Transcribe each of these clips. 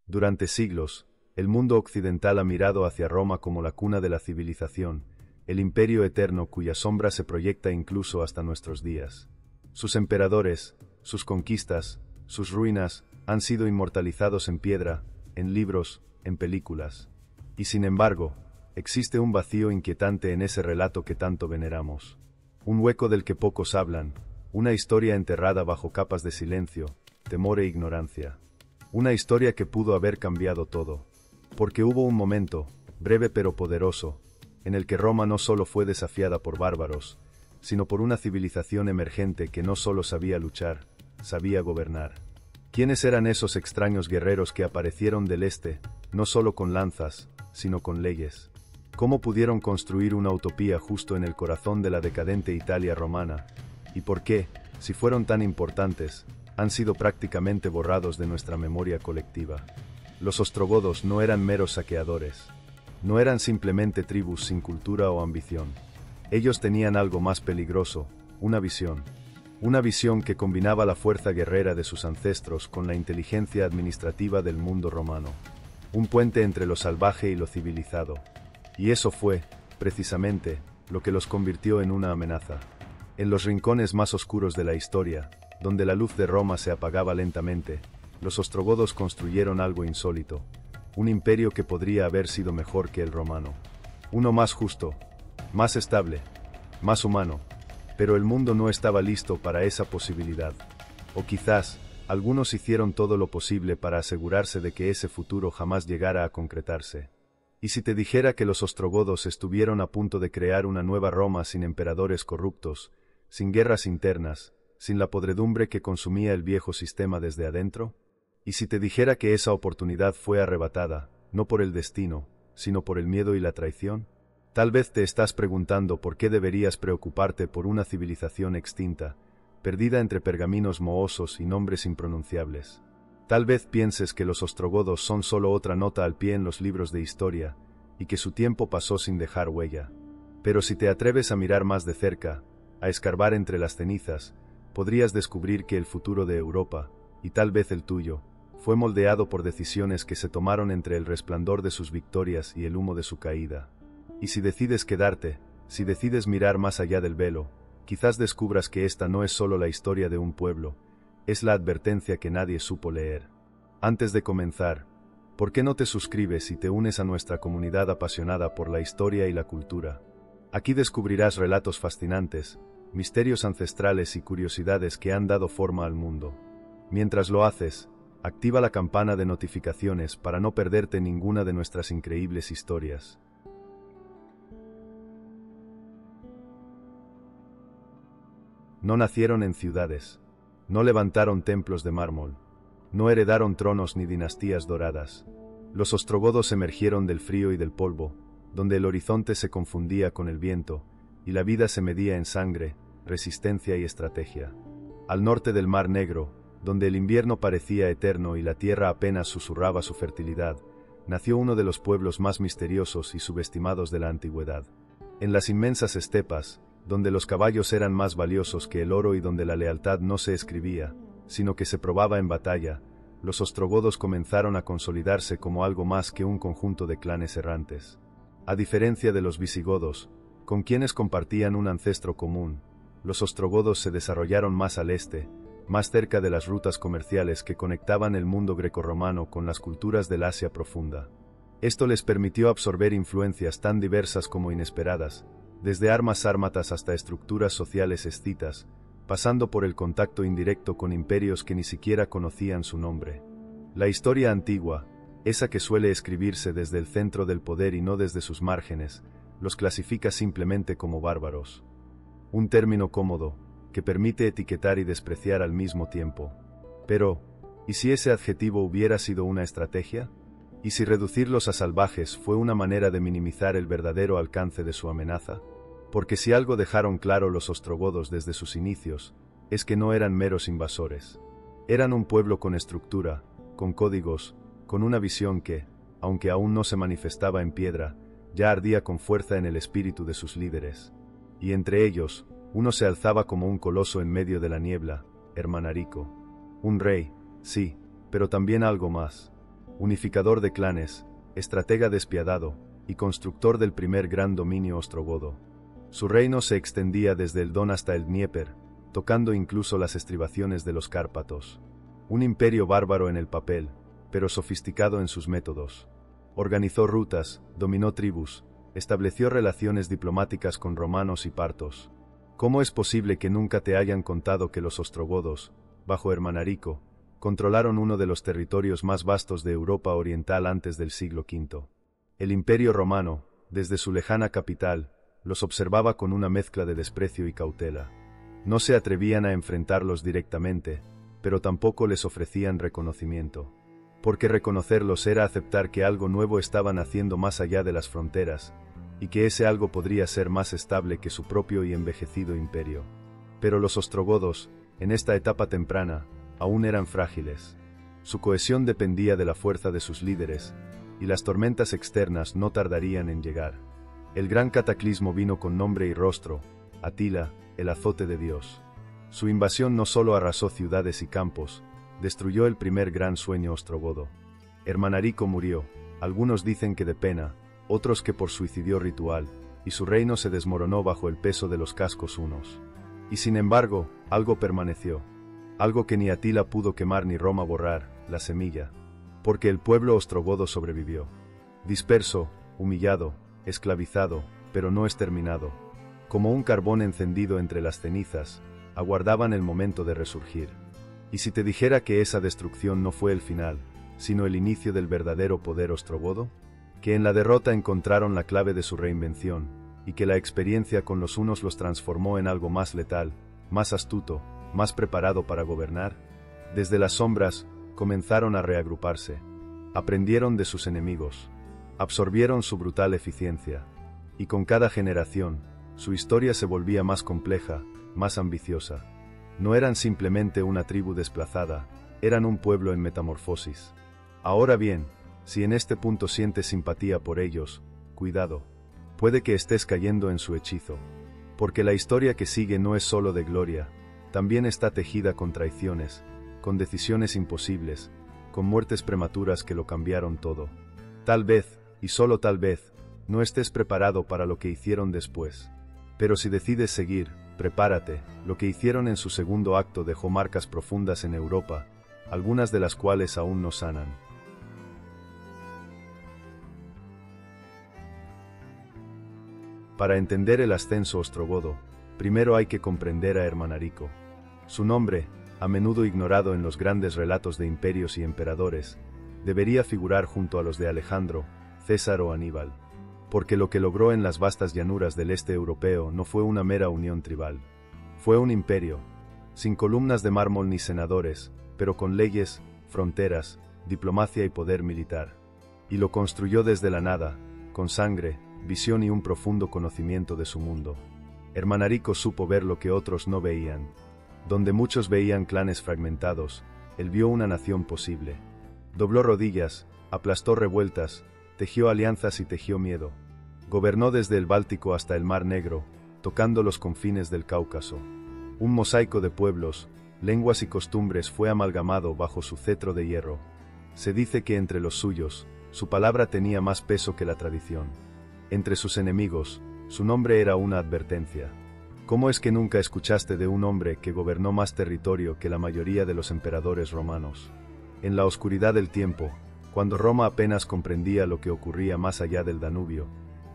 Durante siglos, el mundo occidental ha mirado hacia Roma como la cuna de la civilización, el imperio eterno cuya sombra se proyecta incluso hasta nuestros días. Sus emperadores, sus conquistas, sus ruinas, han sido inmortalizados en piedra, en libros, en películas. Y sin embargo, existe un vacío inquietante en ese relato que tanto veneramos. Un hueco del que pocos hablan, una historia enterrada bajo capas de silencio, temor e ignorancia. Una historia que pudo haber cambiado todo. Porque hubo un momento, breve pero poderoso, en el que Roma no solo fue desafiada por bárbaros, sino por una civilización emergente que no solo sabía luchar, sabía gobernar. ¿Quiénes eran esos extraños guerreros que aparecieron del este, no solo con lanzas, sino con leyes? ¿Cómo pudieron construir una utopía justo en el corazón de la decadente Italia romana? ¿Y por qué, si fueron tan importantes, han sido prácticamente borrados de nuestra memoria colectiva? Los ostrogodos no eran meros saqueadores. No eran simplemente tribus sin cultura o ambición. Ellos tenían algo más peligroso, una visión. Una visión que combinaba la fuerza guerrera de sus ancestros con la inteligencia administrativa del mundo romano. Un puente entre lo salvaje y lo civilizado. Y eso fue, precisamente, lo que los convirtió en una amenaza. En los rincones más oscuros de la historia, donde la luz de Roma se apagaba lentamente, los ostrogodos construyeron algo insólito. Un imperio que podría haber sido mejor que el romano. Uno más justo, más estable, más humano. Pero el mundo no estaba listo para esa posibilidad. O quizás, algunos hicieron todo lo posible para asegurarse de que ese futuro jamás llegara a concretarse. ¿Y si te dijera que los ostrogodos estuvieron a punto de crear una nueva Roma sin emperadores corruptos, sin guerras internas, sin la podredumbre que consumía el viejo sistema desde adentro? ¿Y si te dijera que esa oportunidad fue arrebatada, no por el destino, sino por el miedo y la traición? Tal vez te estás preguntando por qué deberías preocuparte por una civilización extinta, perdida entre pergaminos mohosos y nombres impronunciables. Tal vez pienses que los ostrogodos son solo otra nota al pie en los libros de historia, y que su tiempo pasó sin dejar huella. Pero si te atreves a mirar más de cerca, a escarbar entre las cenizas, podrías descubrir que el futuro de Europa, y tal vez el tuyo, fue moldeado por decisiones que se tomaron entre el resplandor de sus victorias y el humo de su caída. Y si decides quedarte, si decides mirar más allá del velo, quizás descubras que esta no es solo la historia de un pueblo, es la advertencia que nadie supo leer. Antes de comenzar, ¿por qué no te suscribes y te unes a nuestra comunidad apasionada por la historia y la cultura? Aquí descubrirás relatos fascinantes, misterios ancestrales y curiosidades que han dado forma al mundo. Mientras lo haces, activa la campana de notificaciones para no perderte ninguna de nuestras increíbles historias. No nacieron en ciudades, no levantaron templos de mármol, no heredaron tronos ni dinastías doradas. Los ostrogodos emergieron del frío y del polvo, donde el horizonte se confundía con el viento, y la vida se medía en sangre, resistencia y estrategia. Al norte del Mar Negro, donde el invierno parecía eterno y la tierra apenas susurraba su fertilidad, nació uno de los pueblos más misteriosos y subestimados de la antigüedad. En las inmensas estepas, donde los caballos eran más valiosos que el oro y donde la lealtad no se escribía, sino que se probaba en batalla, los ostrogodos comenzaron a consolidarse como algo más que un conjunto de clanes errantes. A diferencia de los visigodos, con quienes compartían un ancestro común, los ostrogodos se desarrollaron más al este, más cerca de las rutas comerciales que conectaban el mundo grecorromano con las culturas del Asia profunda. Esto les permitió absorber influencias tan diversas como inesperadas, desde armas sármatas hasta estructuras sociales escitas, pasando por el contacto indirecto con imperios que ni siquiera conocían su nombre. La historia antigua, esa que suele escribirse desde el centro del poder y no desde sus márgenes, los clasifica simplemente como bárbaros. Un término cómodo, que permite etiquetar y despreciar al mismo tiempo. Pero, ¿y si ese adjetivo hubiera sido una estrategia? ¿Y si reducirlos a salvajes fue una manera de minimizar el verdadero alcance de su amenaza? Porque si algo dejaron claro los ostrogodos desde sus inicios, es que no eran meros invasores. Eran un pueblo con estructura, con códigos, con una visión que, aunque aún no se manifestaba en piedra, ya ardía con fuerza en el espíritu de sus líderes. Y entre ellos, uno se alzaba como un coloso en medio de la niebla, Hermanarico. Un rey, sí, pero también algo más. unificador de clanes, estratega despiadado, y constructor del primer gran dominio ostrogodo. Su reino se extendía desde el Don hasta el Dnieper, tocando incluso las estribaciones de los Cárpatos. Un imperio bárbaro en el papel, pero sofisticado en sus métodos. Organizó rutas, dominó tribus, estableció relaciones diplomáticas con romanos y partos. ¿Cómo es posible que nunca te hayan contado que los ostrogodos, bajo Ermanarico, controlaron uno de los territorios más vastos de Europa Oriental antes del siglo V? El Imperio Romano, desde su lejana capital, los observaba con una mezcla de desprecio y cautela. No se atrevían a enfrentarlos directamente, pero tampoco les ofrecían reconocimiento. Porque reconocerlos era aceptar que algo nuevo estaba naciendo más allá de las fronteras, y que ese algo podría ser más estable que su propio y envejecido imperio. Pero los ostrogodos, en esta etapa temprana, aún eran frágiles. Su cohesión dependía de la fuerza de sus líderes, y las tormentas externas no tardarían en llegar. El gran cataclismo vino con nombre y rostro: Atila, el azote de Dios. Su invasión no solo arrasó ciudades y campos, destruyó el primer gran sueño ostrogodo. Ermanarico murió, algunos dicen que de pena, otros que por suicidio ritual, y su reino se desmoronó bajo el peso de los cascos hunos. Y sin embargo, algo permaneció. Algo que ni Atila pudo quemar ni Roma borrar: la semilla. Porque el pueblo ostrogodo sobrevivió. Disperso, humillado, esclavizado, pero no exterminado. Como un carbón encendido entre las cenizas, aguardaban el momento de resurgir. Y si te dijera que esa destrucción no fue el final, sino el inicio del verdadero poder ostrogodo, que en la derrota encontraron la clave de su reinvención, y que la experiencia con los hunos los transformó en algo más letal, más astuto, más preparado para gobernar. Desde las sombras, comenzaron a reagruparse. Aprendieron de sus enemigos. Absorbieron su brutal eficiencia. Y con cada generación, su historia se volvía más compleja, más ambiciosa. No eran simplemente una tribu desplazada, eran un pueblo en metamorfosis. Ahora bien, si en este punto sientes simpatía por ellos, cuidado. Puede que estés cayendo en su hechizo. Porque la historia que sigue no es solo de gloria, también está tejida con traiciones, con decisiones imposibles, con muertes prematuras que lo cambiaron todo. Tal vez, y solo tal vez, no estés preparado para lo que hicieron después. Pero si decides seguir, prepárate. Lo que hicieron en su segundo acto dejó marcas profundas en Europa, algunas de las cuales aún no sanan. Para entender el ascenso ostrogodo, primero hay que comprender a Ermanarico. Su nombre, a menudo ignorado en los grandes relatos de imperios y emperadores, debería figurar junto a los de Alejandro, César o Aníbal. Porque lo que logró en las vastas llanuras del este europeo no fue una mera unión tribal. Fue un imperio, sin columnas de mármol ni senadores, pero con leyes, fronteras, diplomacia y poder militar. Y lo construyó desde la nada, con sangre, visión y un profundo conocimiento de su mundo. Ermanarico supo ver lo que otros no veían. Donde muchos veían clanes fragmentados, él vio una nación posible. Dobló rodillas, aplastó revueltas, tejió alianzas y tejió miedo. Gobernó desde el Báltico hasta el Mar Negro, tocando los confines del Cáucaso. Un mosaico de pueblos, lenguas y costumbres fue amalgamado bajo su cetro de hierro. Se dice que entre los suyos, su palabra tenía más peso que la tradición. Entre sus enemigos, su nombre era una advertencia. ¿Cómo es que nunca escuchaste de un hombre que gobernó más territorio que la mayoría de los emperadores romanos? En la oscuridad del tiempo, cuando Roma apenas comprendía lo que ocurría más allá del Danubio,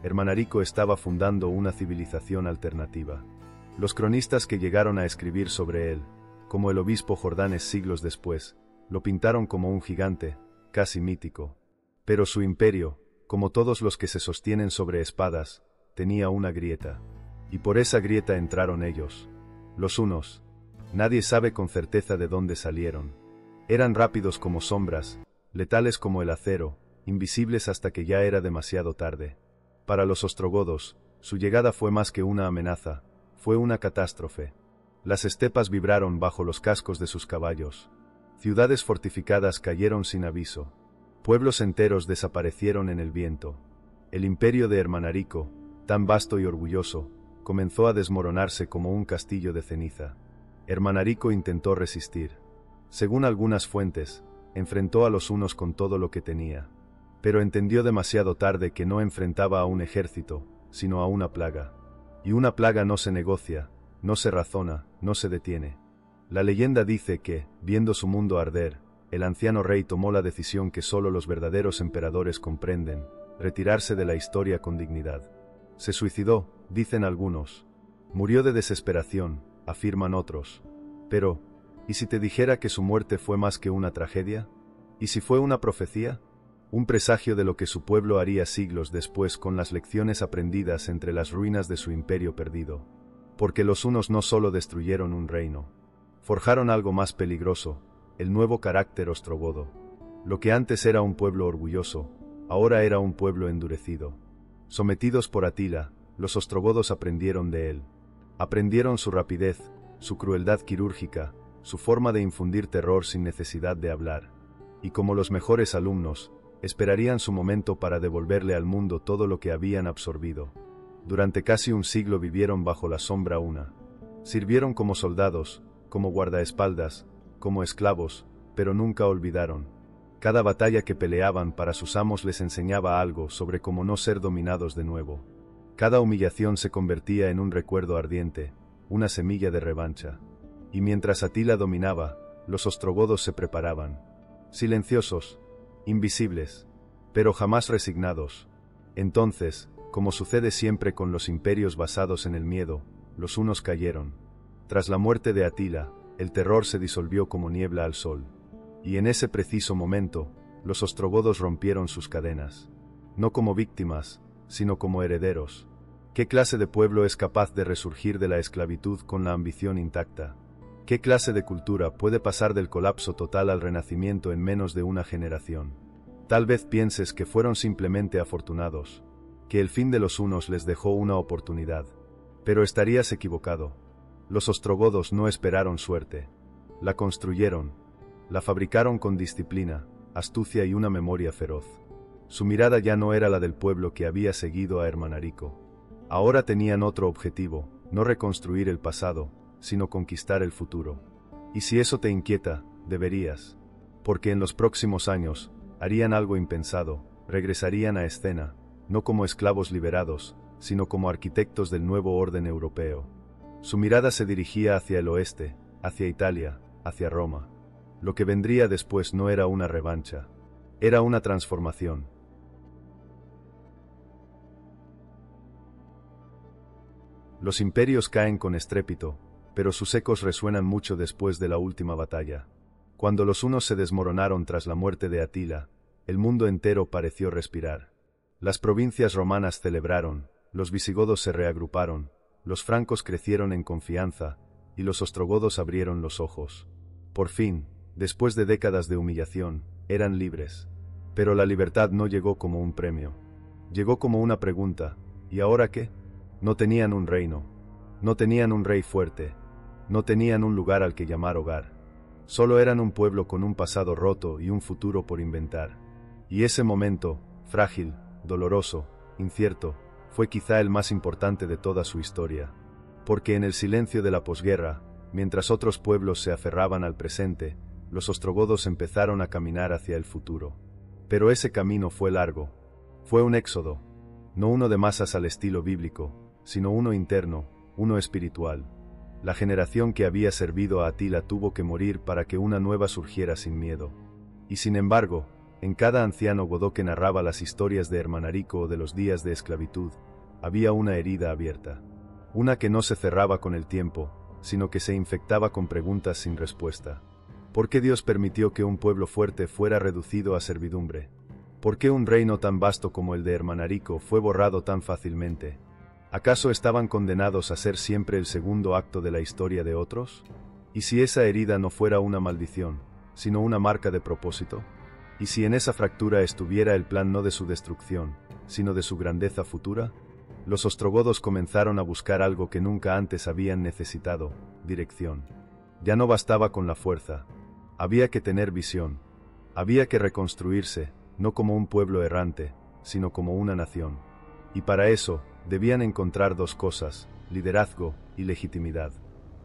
Ermanarico estaba fundando una civilización alternativa. Los cronistas que llegaron a escribir sobre él, como el obispo Jordanes siglos después, lo pintaron como un gigante, casi mítico. Pero su imperio, como todos los que se sostienen sobre espadas, tenía una grieta. Y por esa grieta entraron ellos. Los hunos. Nadie sabe con certeza de dónde salieron. Eran rápidos como sombras, letales como el acero, invisibles hasta que ya era demasiado tarde. Para los ostrogodos, su llegada fue más que una amenaza, fue una catástrofe. Las estepas vibraron bajo los cascos de sus caballos. Ciudades fortificadas cayeron sin aviso. Pueblos enteros desaparecieron en el viento. El imperio de Ermanarico, tan vasto y orgulloso, comenzó a desmoronarse como un castillo de ceniza. Ermanarico intentó resistir. Según algunas fuentes, enfrentó a los hunos con todo lo que tenía. Pero entendió demasiado tarde que no enfrentaba a un ejército, sino a una plaga. Y una plaga no se negocia, no se razona, no se detiene. La leyenda dice que, viendo su mundo arder, el anciano rey tomó la decisión que solo los verdaderos emperadores comprenden: retirarse de la historia con dignidad. Se suicidó, dicen algunos. Murió de desesperación, afirman otros. Pero, ¿y si te dijera que su muerte fue más que una tragedia? ¿Y si fue una profecía? Un presagio de lo que su pueblo haría siglos después con las lecciones aprendidas entre las ruinas de su imperio perdido. Porque los hunos no solo destruyeron un reino, forjaron algo más peligroso: el nuevo carácter ostrogodo. Lo que antes era un pueblo orgulloso, ahora era un pueblo endurecido. Sometidos por Atila, los ostrogodos aprendieron de él. Aprendieron su rapidez, su crueldad quirúrgica, su forma de infundir terror sin necesidad de hablar. Y como los mejores alumnos, esperarían su momento para devolverle al mundo todo lo que habían absorbido. Durante casi un siglo vivieron bajo la sombra una. Sirvieron como soldados, como guardaespaldas, como esclavos, pero nunca olvidaron. Cada batalla que peleaban para sus amos les enseñaba algo sobre cómo no ser dominados de nuevo. Cada humillación se convertía en un recuerdo ardiente, una semilla de revancha. Y mientras Atila dominaba, los ostrogodos se preparaban. Silenciosos, invisibles, pero jamás resignados. Entonces, como sucede siempre con los imperios basados en el miedo, los hunos cayeron. Tras la muerte de Atila, el terror se disolvió como niebla al sol. Y en ese preciso momento, los ostrogodos rompieron sus cadenas. No como víctimas, sino como herederos. ¿Qué clase de pueblo es capaz de resurgir de la esclavitud con la ambición intacta? ¿Qué clase de cultura puede pasar del colapso total al renacimiento en menos de una generación? Tal vez pienses que fueron simplemente afortunados, que el fin de los hunos les dejó una oportunidad. Pero estarías equivocado. Los ostrogodos no esperaron suerte. La construyeron. La fabricaron con disciplina, astucia y una memoria feroz. Su mirada ya no era la del pueblo que había seguido a Ermanarico. Ahora tenían otro objetivo: no reconstruir el pasado, sino conquistar el futuro. Y si eso te inquieta, deberías. Porque en los próximos años, harían algo impensado: regresarían a escena, no como esclavos liberados, sino como arquitectos del nuevo orden europeo. Su mirada se dirigía hacia el oeste, hacia Italia, hacia Roma. Lo que vendría después no era una revancha, era una transformación. Los imperios caen con estrépito, pero sus ecos resuenan mucho después de la última batalla. Cuando los hunos se desmoronaron tras la muerte de Atila, el mundo entero pareció respirar. Las provincias romanas celebraron, los visigodos se reagruparon, los francos crecieron en confianza, y los ostrogodos abrieron los ojos. Por fin, después de décadas de humillación, eran libres. Pero la libertad no llegó como un premio. Llegó como una pregunta: ¿y ahora qué? No tenían un reino. No tenían un rey fuerte. No tenían un lugar al que llamar hogar. Solo eran un pueblo con un pasado roto y un futuro por inventar. Y ese momento, frágil, doloroso, incierto, fue quizá el más importante de toda su historia. Porque en el silencio de la posguerra, mientras otros pueblos se aferraban al presente, los ostrogodos empezaron a caminar hacia el futuro. Pero ese camino fue largo. Fue un éxodo. No uno de masas al estilo bíblico, sino uno interno, uno espiritual. La generación que había servido a Atila tuvo que morir para que una nueva surgiera sin miedo. Y sin embargo, en cada anciano godó que narraba las historias de Ermanarico o de los días de esclavitud, había una herida abierta. Una que no se cerraba con el tiempo, sino que se infectaba con preguntas sin respuesta. ¿Por qué Dios permitió que un pueblo fuerte fuera reducido a servidumbre? ¿Por qué un reino tan vasto como el de Ermanarico fue borrado tan fácilmente? ¿Acaso estaban condenados a ser siempre el segundo acto de la historia de otros? ¿Y si esa herida no fuera una maldición, sino una marca de propósito? ¿Y si en esa fractura estuviera el plan no de su destrucción, sino de su grandeza futura? Los ostrogodos comenzaron a buscar algo que nunca antes habían necesitado: dirección. Ya no bastaba con la fuerza. Había que tener visión. Había que reconstruirse, no como un pueblo errante, sino como una nación. Y para eso, debían encontrar dos cosas: liderazgo y legitimidad.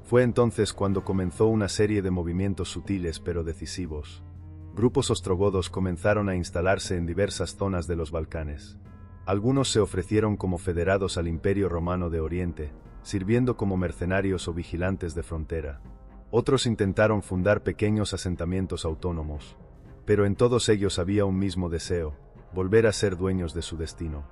Fue entonces cuando comenzó una serie de movimientos sutiles pero decisivos. Grupos ostrogodos comenzaron a instalarse en diversas zonas de los Balcanes. Algunos se ofrecieron como federados al Imperio Romano de Oriente, sirviendo como mercenarios o vigilantes de frontera. Otros intentaron fundar pequeños asentamientos autónomos. Pero en todos ellos había un mismo deseo: volver a ser dueños de su destino.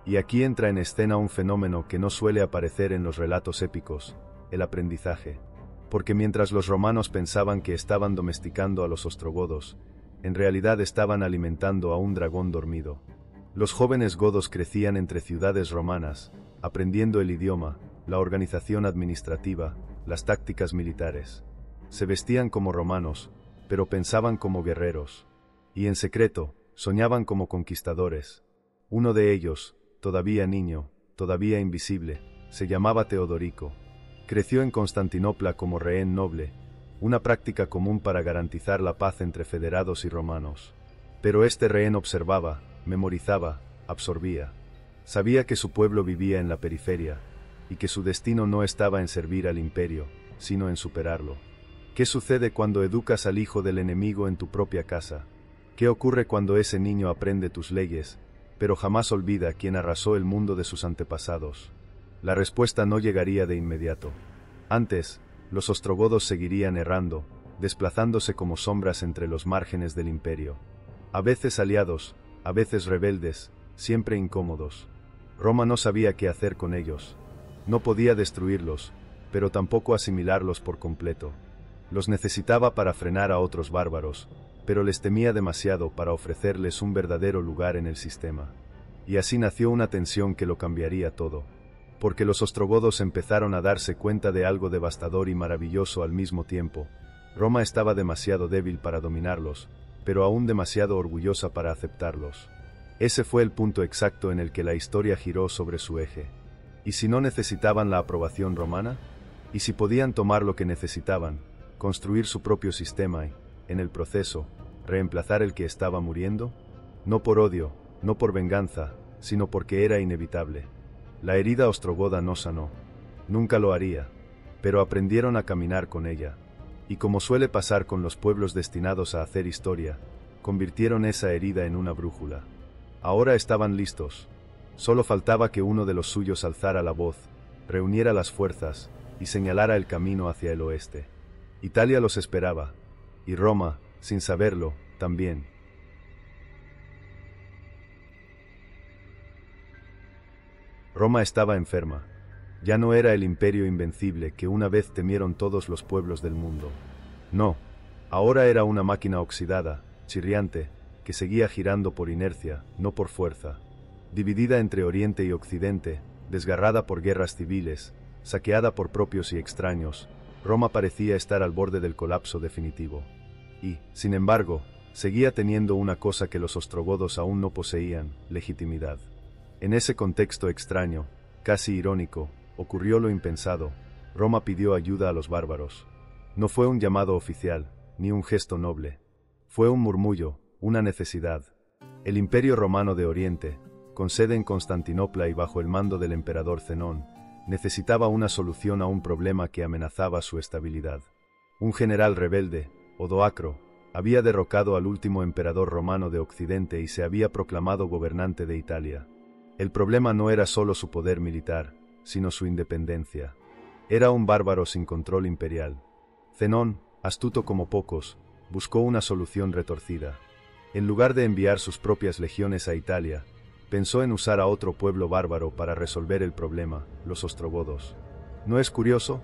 Y aquí entra en escena un fenómeno que no suele aparecer en los relatos épicos: el aprendizaje. Porque mientras los romanos pensaban que estaban domesticando a los ostrogodos, en realidad estaban alimentando a un dragón dormido. Los jóvenes godos crecían entre ciudades romanas, aprendiendo el idioma, la organización administrativa, las tácticas militares. Se vestían como romanos, pero pensaban como guerreros. Y en secreto, soñaban como conquistadores. Uno de ellos, todavía niño, todavía invisible, se llamaba Teodorico. Creció en Constantinopla como rehén noble, una práctica común para garantizar la paz entre federados y romanos. Pero este rehén observaba, memorizaba, absorbía. Sabía que su pueblo vivía en la periferia, y que su destino no estaba en servir al imperio, sino en superarlo. ¿Qué sucede cuando educas al hijo del enemigo en tu propia casa? ¿Qué ocurre cuando ese niño aprende tus leyes, pero jamás olvida quién arrasó el mundo de sus antepasados? La respuesta no llegaría de inmediato. Antes, los ostrogodos seguirían errando, desplazándose como sombras entre los márgenes del imperio. A veces aliados, a veces rebeldes, siempre incómodos. Roma no sabía qué hacer con ellos. No podía destruirlos, pero tampoco asimilarlos por completo. Los necesitaba para frenar a otros bárbaros, pero les temía demasiado para ofrecerles un verdadero lugar en el sistema. Y así nació una tensión que lo cambiaría todo. Porque los ostrogodos empezaron a darse cuenta de algo devastador y maravilloso al mismo tiempo. Roma estaba demasiado débil para dominarlos, pero aún demasiado orgullosa para aceptarlos. Ese fue el punto exacto en el que la historia giró sobre su eje. ¿Y si no necesitaban la aprobación romana? ¿Y si podían tomar lo que necesitaban, construir su propio sistema y, en el proceso, reemplazar el que estaba muriendo? No por odio, no por venganza, sino porque era inevitable. La herida ostrogoda no sanó. Nunca lo haría. Pero aprendieron a caminar con ella. Y como suele pasar con los pueblos destinados a hacer historia, convirtieron esa herida en una brújula. Ahora estaban listos. Solo faltaba que uno de los suyos alzara la voz, reuniera las fuerzas, y señalara el camino hacia el oeste. Italia los esperaba. Y Roma, sin saberlo, también. Roma estaba enferma. Ya no era el imperio invencible que una vez temieron todos los pueblos del mundo. No, ahora era una máquina oxidada, chirriante, que seguía girando por inercia, no por fuerza. Dividida entre Oriente y Occidente, desgarrada por guerras civiles, saqueada por propios y extraños, Roma parecía estar al borde del colapso definitivo. Y, sin embargo, seguía teniendo una cosa que los ostrogodos aún no poseían: legitimidad. En ese contexto extraño, casi irónico, ocurrió lo impensado. Roma pidió ayuda a los bárbaros. No fue un llamado oficial, ni un gesto noble. Fue un murmullo, una necesidad. El Imperio Romano de Oriente, con sede en Constantinopla y bajo el mando del emperador Zenón, necesitaba una solución a un problema que amenazaba su estabilidad. Un general rebelde, Odoacro, había derrocado al último emperador romano de Occidente y se había proclamado gobernante de Italia. El problema no era solo su poder militar, sino su independencia. Era un bárbaro sin control imperial. Zenón, astuto como pocos, buscó una solución retorcida. En lugar de enviar sus propias legiones a Italia, pensó en usar a otro pueblo bárbaro para resolver el problema: los ostrogodos. ¿No es curioso?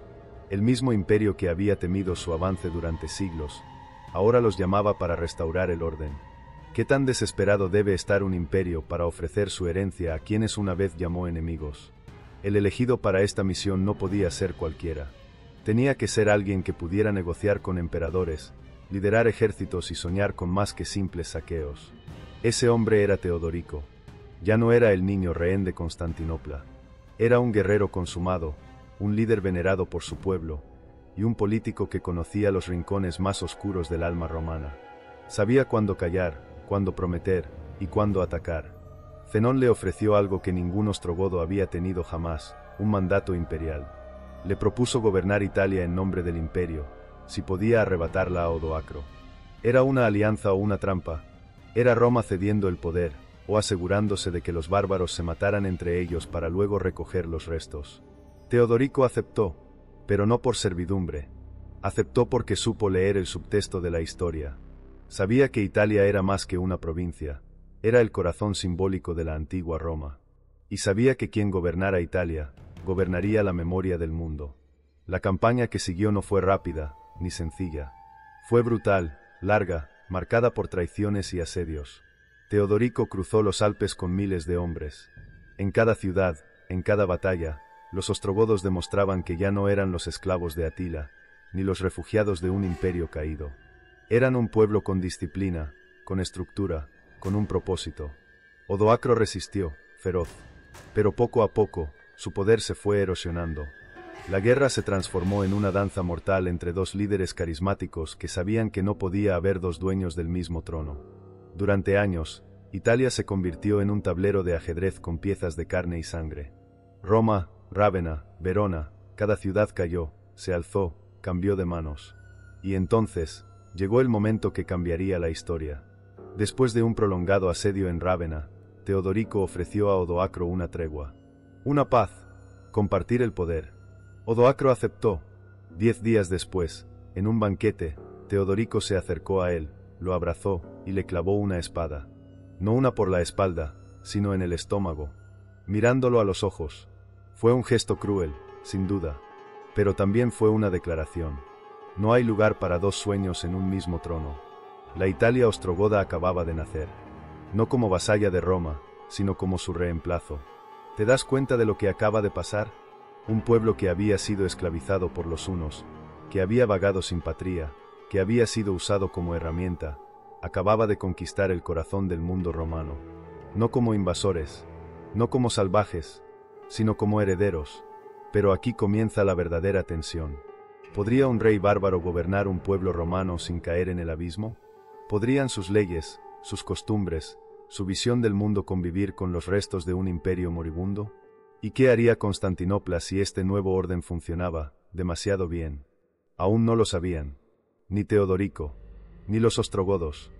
El mismo imperio que había temido su avance durante siglos, ahora los llamaba para restaurar el orden. ¿Qué tan desesperado debe estar un imperio para ofrecer su herencia a quienes una vez llamó enemigos? El elegido para esta misión no podía ser cualquiera. Tenía que ser alguien que pudiera negociar con emperadores, liderar ejércitos y soñar con más que simples saqueos. Ese hombre era Teodorico. Ya no era el niño rehén de Constantinopla. Era un guerrero consumado, un líder venerado por su pueblo, y un político que conocía los rincones más oscuros del alma romana. Sabía cuándo callar, cuándo prometer y cuándo atacar. Zenón le ofreció algo que ningún ostrogodo había tenido jamás: un mandato imperial. Le propuso gobernar Italia en nombre del imperio, si podía arrebatarla a Odoacro. ¿Era una alianza o una trampa? ¿Era Roma cediendo el poder, o asegurándose de que los bárbaros se mataran entre ellos para luego recoger los restos? Teodorico aceptó, pero no por servidumbre. Aceptó porque supo leer el subtexto de la historia. Sabía que Italia era más que una provincia, era el corazón simbólico de la antigua Roma. Y sabía que quien gobernara Italia, gobernaría la memoria del mundo. La campaña que siguió no fue rápida, ni sencilla. Fue brutal, larga, marcada por traiciones y asedios. Teodorico cruzó los Alpes con miles de hombres. En cada ciudad, en cada batalla, los ostrogodos demostraban que ya no eran los esclavos de Atila, ni los refugiados de un imperio caído. Eran un pueblo con disciplina, con estructura, con un propósito. Odoacro resistió, feroz. Pero poco a poco, su poder se fue erosionando. La guerra se transformó en una danza mortal entre dos líderes carismáticos que sabían que no podía haber dos dueños del mismo trono. Durante años, Italia se convirtió en un tablero de ajedrez con piezas de carne y sangre. Roma, Rávena, Verona, cada ciudad cayó, se alzó, cambió de manos. Y entonces, llegó el momento que cambiaría la historia. Después de un prolongado asedio en Rávena, Teodorico ofreció a Odoacro una tregua. Una paz, compartir el poder. Odoacro aceptó. 10 días después, en un banquete, Teodorico se acercó a él, lo abrazó y le clavó una espada. No una por la espalda, sino en el estómago. Mirándolo a los ojos. Fue un gesto cruel, sin duda. Pero también fue una declaración. No hay lugar para dos sueños en un mismo trono. La Italia ostrogoda acababa de nacer. No como vasalla de Roma, sino como su reemplazo. ¿Te das cuenta de lo que acaba de pasar? Un pueblo que había sido esclavizado por los hunos, que había vagado sin patria, que había sido usado como herramienta, acababa de conquistar el corazón del mundo romano. No como invasores, no como salvajes, sino como herederos. Pero aquí comienza la verdadera tensión. ¿Podría un rey bárbaro gobernar un pueblo romano sin caer en el abismo? ¿Podrían sus leyes, sus costumbres, su visión del mundo convivir con los restos de un imperio moribundo? ¿Y qué haría Constantinopla si este nuevo orden funcionaba demasiado bien? Aún no lo sabían. Ni Teodorico, ni los ostrogodos,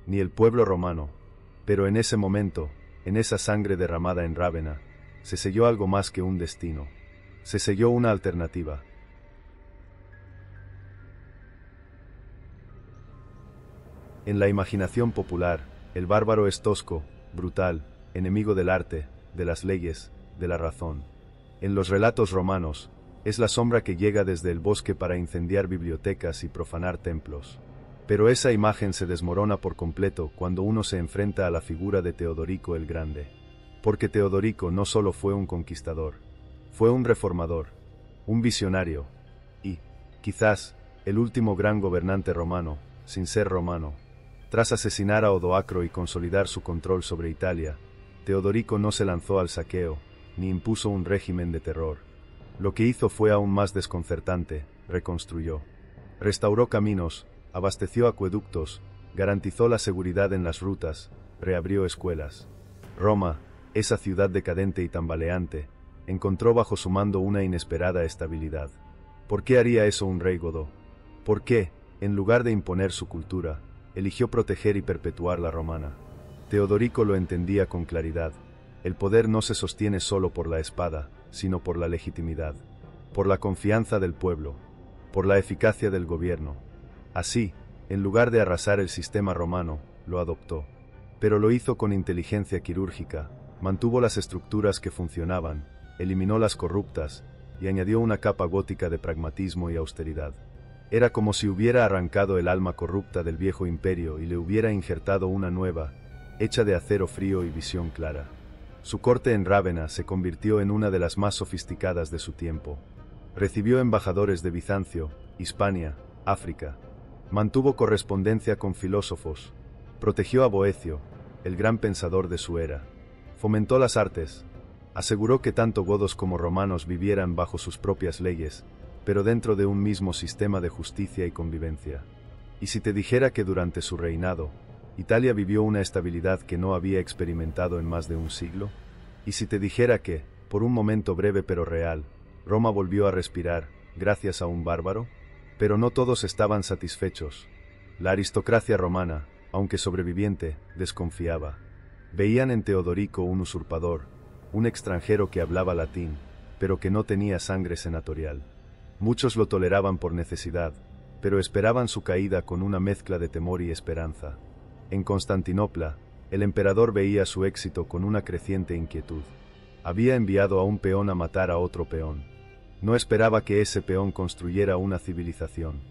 ni el pueblo romano. Pero en ese momento, en esa sangre derramada en Rávena, se selló algo más que un destino. Se selló una alternativa. En la imaginación popular, el bárbaro es tosco, brutal, enemigo del arte, de las leyes, de la razón. En los relatos romanos, es la sombra que llega desde el bosque para incendiar bibliotecas y profanar templos. Pero esa imagen se desmorona por completo cuando uno se enfrenta a la figura de Teodorico el Grande. Porque Teodorico no solo fue un conquistador, fue un reformador, un visionario, y, quizás, el último gran gobernante romano, sin ser romano. Tras asesinar a Odoacro y consolidar su control sobre Italia, Teodorico no se lanzó al saqueo, ni impuso un régimen de terror. Lo que hizo fue aún más desconcertante: reconstruyó. Restauró caminos, abasteció acueductos, garantizó la seguridad en las rutas, reabrió escuelas. Roma, esa ciudad decadente y tambaleante, encontró bajo su mando una inesperada estabilidad. ¿Por qué haría eso un rey godó? ¿Por qué, en lugar de imponer su cultura, eligió proteger y perpetuar la romana? Teodorico lo entendía con claridad. El poder no se sostiene solo por la espada, sino por la legitimidad, por la confianza del pueblo, por la eficacia del gobierno. Así, en lugar de arrasar el sistema romano, lo adoptó. Pero lo hizo con inteligencia quirúrgica, mantuvo las estructuras que funcionaban, eliminó las corruptas, y añadió una capa gótica de pragmatismo y austeridad. Era como si hubiera arrancado el alma corrupta del viejo imperio y le hubiera injertado una nueva, hecha de acero frío y visión clara. Su corte en Rávena se convirtió en una de las más sofisticadas de su tiempo. Recibió embajadores de Bizancio, Hispania, África. Mantuvo correspondencia con filósofos. Protegió a Boecio, el gran pensador de su era. Fomentó las artes. Aseguró que tanto godos como romanos vivieran bajo sus propias leyes, pero dentro de un mismo sistema de justicia y convivencia. Y si te dijera que durante su reinado, Italia vivió una estabilidad que no había experimentado en más de un siglo? Y si te dijera que, por un momento breve pero real, Roma volvió a respirar, gracias a un bárbaro? Pero no todos estaban satisfechos. La aristocracia romana, aunque sobreviviente, desconfiaba. Veían en Teodorico un usurpador, un extranjero que hablaba latín, pero que no tenía sangre senatorial. Muchos lo toleraban por necesidad, pero esperaban su caída con una mezcla de temor y esperanza. En Constantinopla, el emperador veía su éxito con una creciente inquietud. Había enviado a un peón a matar a otro peón. No esperaba que ese peón construyera una civilización.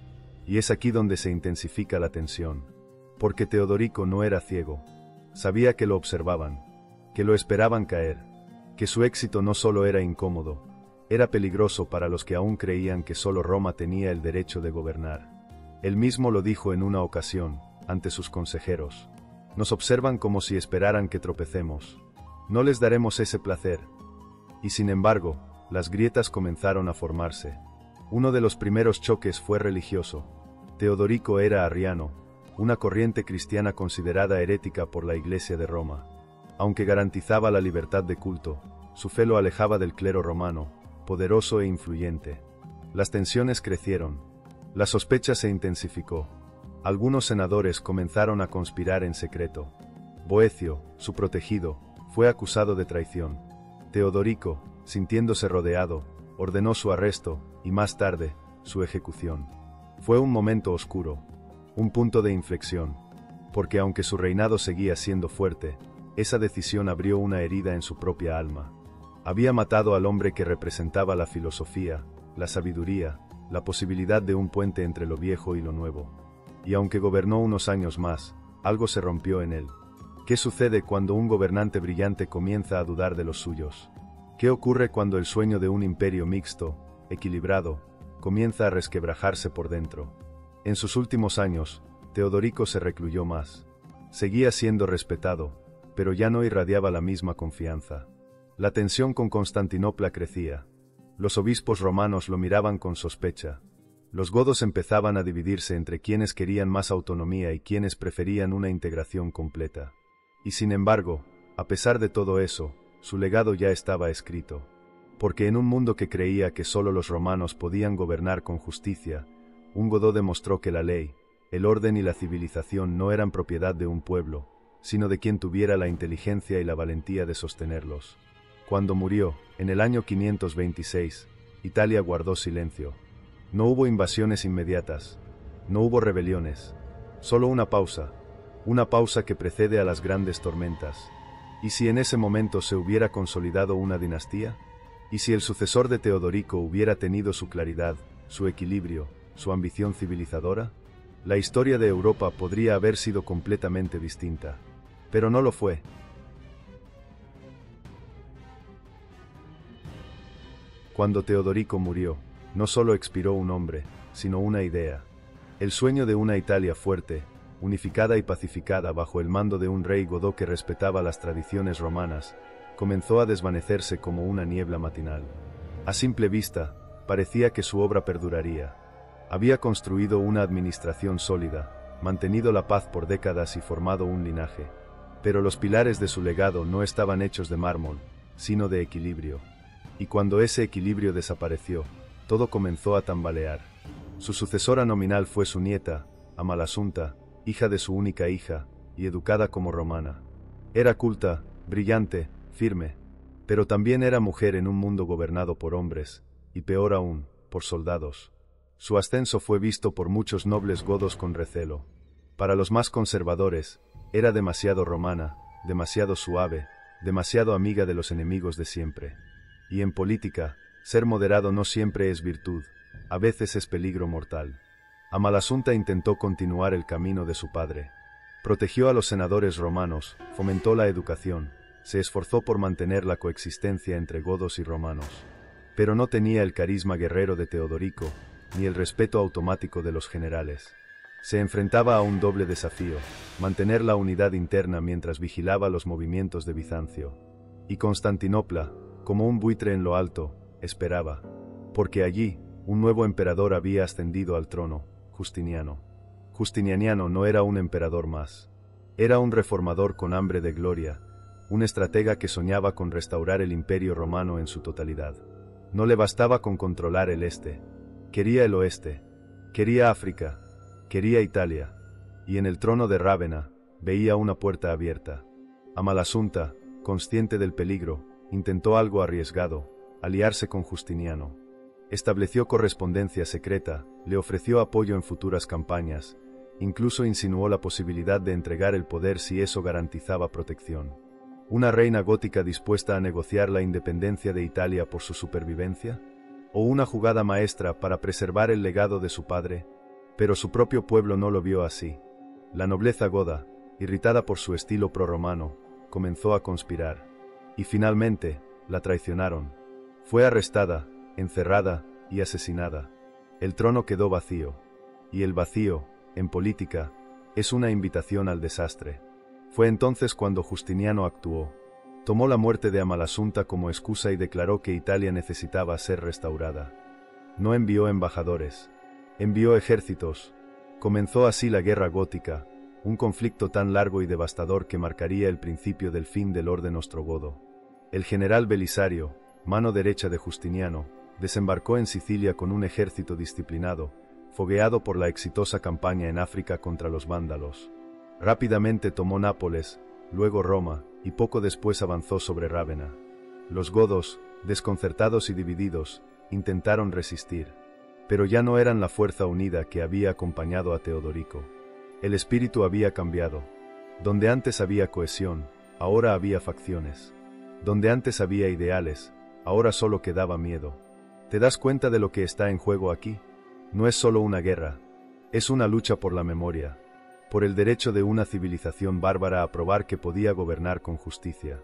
Y es aquí donde se intensifica la tensión. Porque Teodorico no era ciego. Sabía que lo observaban, que lo esperaban caer, que su éxito no solo era incómodo, era peligroso para los que aún creían que solo Roma tenía el derecho de gobernar. Él mismo lo dijo en una ocasión, ante sus consejeros. Nos observan como si esperaran que tropecemos. No les daremos ese placer. Y sin embargo, las grietas comenzaron a formarse. Uno de los primeros choques fue religioso. Teodorico era arriano, una corriente cristiana considerada herética por la Iglesia de Roma. Aunque garantizaba la libertad de culto, su fe lo alejaba del clero romano, poderoso e influyente. Las tensiones crecieron. La sospecha se intensificó. Algunos senadores comenzaron a conspirar en secreto. Boecio, su protegido, fue acusado de traición. Teodorico, sintiéndose rodeado, ordenó su arresto, y más tarde, su ejecución. Fue un momento oscuro, un punto de inflexión, porque aunque su reinado seguía siendo fuerte, esa decisión abrió una herida en su propia alma. Había matado al hombre que representaba la filosofía, la sabiduría, la posibilidad de un puente entre lo viejo y lo nuevo. Y aunque gobernó unos años más, algo se rompió en él. ¿Qué sucede cuando un gobernante brillante comienza a dudar de los suyos? ¿Qué ocurre cuando el sueño de un imperio mixto, equilibrado, comienza a resquebrajarse por dentro? En sus últimos años, Teodorico se recluyó más. Seguía siendo respetado, pero ya no irradiaba la misma confianza. La tensión con Constantinopla crecía. Los obispos romanos lo miraban con sospecha. Los godos empezaban a dividirse entre quienes querían más autonomía y quienes preferían una integración completa. Y sin embargo, a pesar de todo eso, su legado ya estaba escrito. Porque en un mundo que creía que solo los romanos podían gobernar con justicia, un godó demostró que la ley, el orden y la civilización no eran propiedad de un pueblo, sino de quien tuviera la inteligencia y la valentía de sostenerlos. Cuando murió, en el año 526, Italia guardó silencio. No hubo invasiones inmediatas, no hubo rebeliones, solo una pausa que precede a las grandes tormentas. ¿Y si en ese momento se hubiera consolidado una dinastía? ¿Y si el sucesor de Teodorico hubiera tenido su claridad, su equilibrio, su ambición civilizadora? La historia de Europa podría haber sido completamente distinta. Pero no lo fue. Cuando Teodorico murió, no solo expiró un hombre, sino una idea. El sueño de una Italia fuerte, unificada y pacificada bajo el mando de un rey godó que respetaba las tradiciones romanas, comenzó a desvanecerse como una niebla matinal. A simple vista, parecía que su obra perduraría. Había construido una administración sólida, mantenido la paz por décadas y formado un linaje. Pero los pilares de su legado no estaban hechos de mármol, sino de equilibrio. Y cuando ese equilibrio desapareció, todo comenzó a tambalear. Su sucesora nominal fue su nieta, Amalasunta, hija de su única hija, y educada como romana. Era culta, brillante, firme, pero también era mujer en un mundo gobernado por hombres, y peor aún, por soldados. Su ascenso fue visto por muchos nobles godos con recelo. Para los más conservadores, era demasiado romana, demasiado suave, demasiado amiga de los enemigos de siempre. Y en política, ser moderado no siempre es virtud, a veces es peligro mortal. Amalasunta intentó continuar el camino de su padre. Protegió a los senadores romanos, fomentó la educación, se esforzó por mantener la coexistencia entre godos y romanos. Pero no tenía el carisma guerrero de Teodorico, ni el respeto automático de los generales. Se enfrentaba a un doble desafío, mantener la unidad interna mientras vigilaba los movimientos de Bizancio. Y Constantinopla, como un buitre en lo alto, esperaba. Porque allí, un nuevo emperador había ascendido al trono, Justiniano. Justiniano no era un emperador más. Era un reformador con hambre de gloria, un estratega que soñaba con restaurar el imperio romano en su totalidad. No le bastaba con controlar el este. Quería el oeste. Quería África. Quería Italia. y en el trono de Rávena veía una puerta abierta. Amalasunta, consciente del peligro, intentó algo arriesgado: aliarse con Justiniano. Estableció correspondencia secreta, le ofreció apoyo en futuras campañas, incluso insinuó la posibilidad de entregar el poder si eso garantizaba protección. ¿Una reina gótica dispuesta a negociar la independencia de Italia por su supervivencia? ¿O una jugada maestra para preservar el legado de su padre? Pero su propio pueblo no lo vio así. La nobleza goda, irritada por su estilo prorromano, comenzó a conspirar. Y finalmente, la traicionaron. Fue arrestada, encerrada y asesinada. El trono quedó vacío. Y el vacío, en política, es una invitación al desastre. Fue entonces cuando Justiniano actuó. Tomó la muerte de Amalasunta como excusa y declaró que Italia necesitaba ser restaurada. No envió embajadores. Envió ejércitos. Comenzó así la Guerra Gótica, un conflicto tan largo y devastador que marcaría el principio del fin del orden ostrogodo. El general Belisario, mano derecha de Justiniano, desembarcó en Sicilia con un ejército disciplinado, fogueado por la exitosa campaña en África contra los vándalos. Rápidamente tomó Nápoles, luego Roma, y poco después avanzó sobre Rávena. Los godos, desconcertados y divididos, intentaron resistir. Pero ya no eran la fuerza unida que había acompañado a Teodorico. El espíritu había cambiado. Donde antes había cohesión, ahora había facciones. Donde antes había ideales, ahora solo quedaba miedo. ¿Te das cuenta de lo que está en juego aquí? No es solo una guerra, es una lucha por la memoria, por el derecho de una civilización bárbara a probar que podía gobernar con justicia.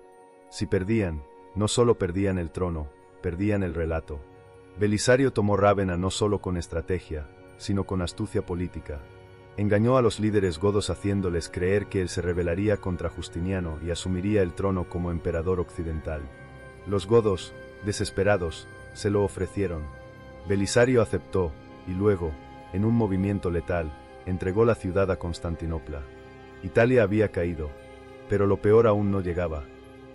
Si perdían, no solo perdían el trono, perdían el relato. Belisario tomó Rávena no solo con estrategia, sino con astucia política. Engañó a los líderes godos haciéndoles creer que él se rebelaría contra Justiniano y asumiría el trono como emperador occidental. Los godos, desesperados, se lo ofrecieron. Belisario aceptó, y luego, en un movimiento letal, entregó la ciudad a Constantinopla. Italia había caído, pero lo peor aún no llegaba.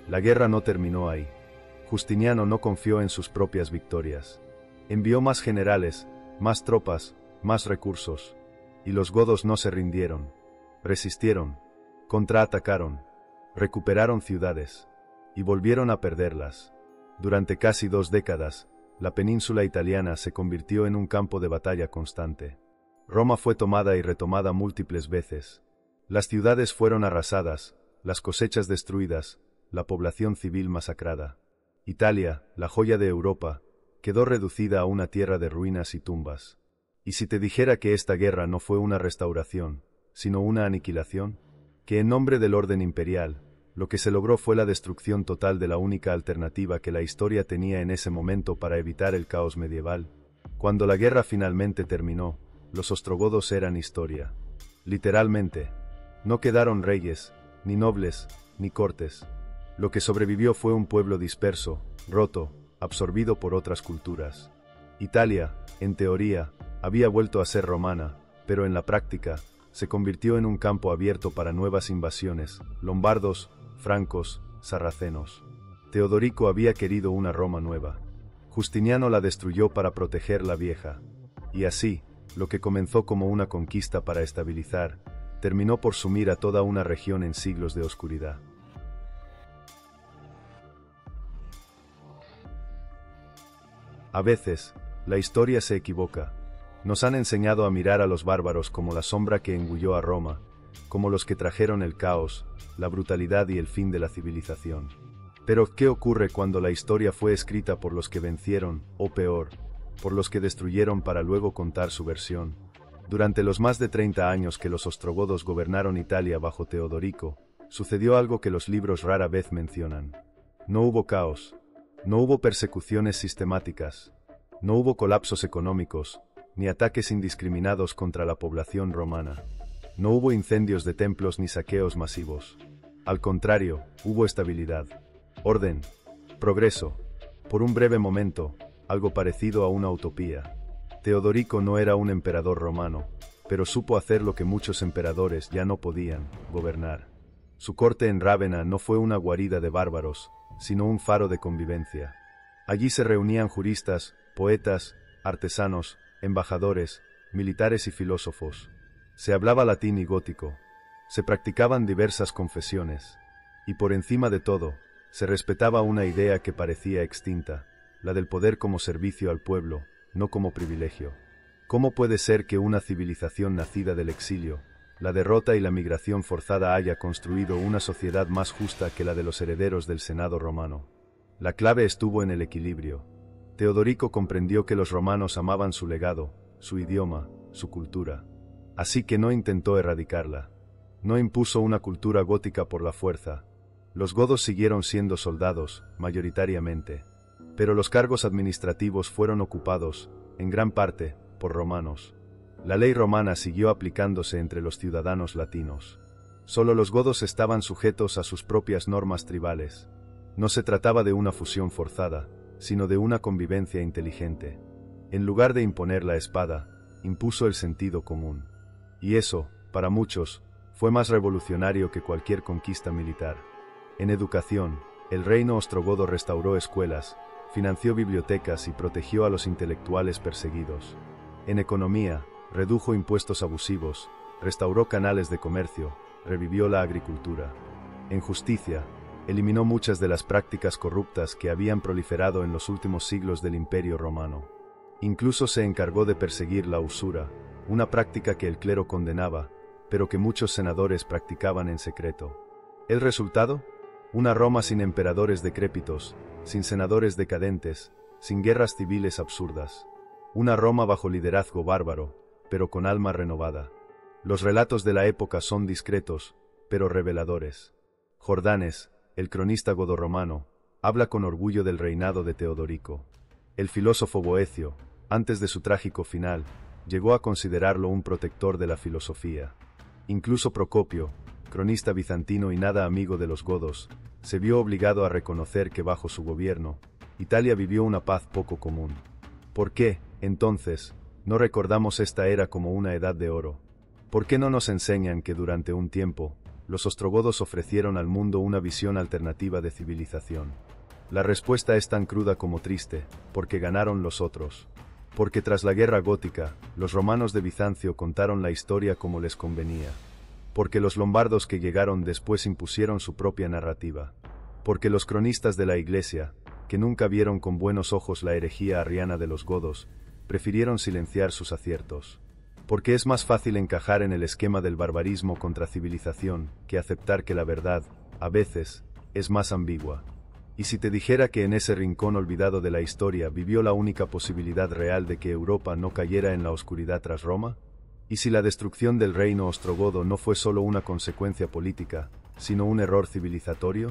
La guerra no terminó ahí. Justiniano no confió en sus propias victorias. Envió más generales, más tropas, más recursos. Y los godos no se rindieron. Resistieron, contraatacaron, recuperaron ciudades, y volvieron a perderlas. Durante casi 2 décadas, la península italiana se convirtió en un campo de batalla constante. Roma fue tomada y retomada múltiples veces. Las ciudades fueron arrasadas, las cosechas destruidas, la población civil masacrada. Italia, la joya de Europa, quedó reducida a una tierra de ruinas y tumbas. ¿Y si te dijera que esta guerra no fue una restauración, sino una aniquilación? Que en nombre del orden imperial, lo que se logró fue la destrucción total de la única alternativa que la historia tenía en ese momento para evitar el caos medieval. Cuando la guerra finalmente terminó, los ostrogodos eran historia. Literalmente. No quedaron reyes, ni nobles, ni cortes. Lo que sobrevivió fue un pueblo disperso, roto, absorbido por otras culturas. Italia, en teoría, había vuelto a ser romana, pero en la práctica, se convirtió en un campo abierto para nuevas invasiones, lombardos, francos, sarracenos. Teodorico había querido una Roma nueva. Justiniano la destruyó para proteger la vieja. Y así, lo que comenzó como una conquista para estabilizar, terminó por sumir a toda una región en siglos de oscuridad. A veces, la historia se equivoca. Nos han enseñado a mirar a los bárbaros como la sombra que engulló a Roma, como los que trajeron el caos, la brutalidad y el fin de la civilización. Pero, ¿qué ocurre cuando la historia fue escrita por los que vencieron, o peor, por los que destruyeron para luego contar su versión? Durante los más de 30 años que los ostrogodos gobernaron Italia bajo Teodorico, sucedió algo que los libros rara vez mencionan. No hubo caos, no hubo persecuciones sistemáticas, no hubo colapsos económicos, ni ataques indiscriminados contra la población romana. No hubo incendios de templos ni saqueos masivos. Al contrario, hubo estabilidad, orden, progreso. Por un breve momento, algo parecido a una utopía. Teodorico no era un emperador romano, pero supo hacer lo que muchos emperadores ya no podían: gobernar. Su corte en Rávena no fue una guarida de bárbaros, sino un faro de convivencia. Allí se reunían juristas, poetas, artesanos, embajadores, militares y filósofos. Se hablaba latín y gótico. Se practicaban diversas confesiones. Y por encima de todo, se respetaba una idea que parecía extinta, la del poder como servicio al pueblo, no como privilegio. ¿Cómo puede ser que una civilización nacida del exilio, la derrota y la migración forzada haya construido una sociedad más justa que la de los herederos del Senado romano? La clave estuvo en el equilibrio. Teodorico comprendió que los romanos amaban su legado, su idioma, su cultura. Así que no intentó erradicarla. No impuso una cultura gótica por la fuerza. Los godos siguieron siendo soldados, mayoritariamente. Pero los cargos administrativos fueron ocupados, en gran parte, por romanos. La ley romana siguió aplicándose entre los ciudadanos latinos. Solo los godos estaban sujetos a sus propias normas tribales. No se trataba de una fusión forzada, sino de una convivencia inteligente. En lugar de imponer la espada, impuso el sentido común. Y eso, para muchos, fue más revolucionario que cualquier conquista militar. En educación, el reino ostrogodo restauró escuelas, financió bibliotecas y protegió a los intelectuales perseguidos. En economía, redujo impuestos abusivos, restauró canales de comercio, revivió la agricultura. En justicia, eliminó muchas de las prácticas corruptas que habían proliferado en los últimos siglos del Imperio Romano. Incluso se encargó de perseguir la usura, una práctica que el clero condenaba, pero que muchos senadores practicaban en secreto. ¿El resultado? Una Roma sin emperadores decrépitos, sin senadores decadentes, sin guerras civiles absurdas. Una Roma bajo liderazgo bárbaro, pero con alma renovada. Los relatos de la época son discretos, pero reveladores. Jordanes, el cronista godorromano, habla con orgullo del reinado de Teodorico. El filósofo Boecio, antes de su trágico final, llegó a considerarlo un protector de la filosofía. Incluso Procopio, cronista bizantino y nada amigo de los godos, se vio obligado a reconocer que bajo su gobierno, Italia vivió una paz poco común. ¿Por qué, entonces, no recordamos esta era como una edad de oro? ¿Por qué no nos enseñan que durante un tiempo, los ostrogodos ofrecieron al mundo una visión alternativa de civilización? La respuesta es tan cruda como triste, porque ganaron los otros. Porque tras la guerra gótica, los romanos de Bizancio contaron la historia como les convenía. Porque los lombardos que llegaron después impusieron su propia narrativa. Porque los cronistas de la Iglesia, que nunca vieron con buenos ojos la herejía arriana de los godos, prefirieron silenciar sus aciertos. Porque es más fácil encajar en el esquema del barbarismo contra civilización que aceptar que la verdad, a veces, es más ambigua. ¿Y si te dijera que en ese rincón olvidado de la historia vivió la única posibilidad real de que Europa no cayera en la oscuridad tras Roma? ¿Y si la destrucción del reino ostrogodo no fue solo una consecuencia política, sino un error civilizatorio?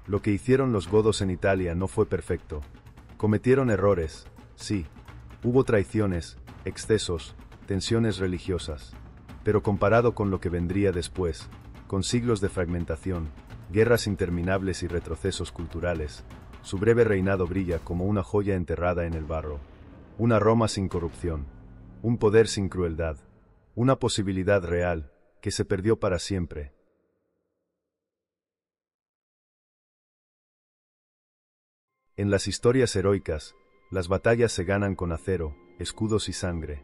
Lo que hicieron los godos en Italia no fue perfecto. Cometieron errores, sí. Hubo traiciones, excesos, tensiones religiosas. Pero comparado con lo que vendría después, con siglos de fragmentación, guerras interminables y retrocesos culturales, su breve reinado brilla como una joya enterrada en el barro. Una Roma sin corrupción. Un poder sin crueldad. Una posibilidad real, que se perdió para siempre. En las historias heroicas, las batallas se ganan con acero, escudos y sangre.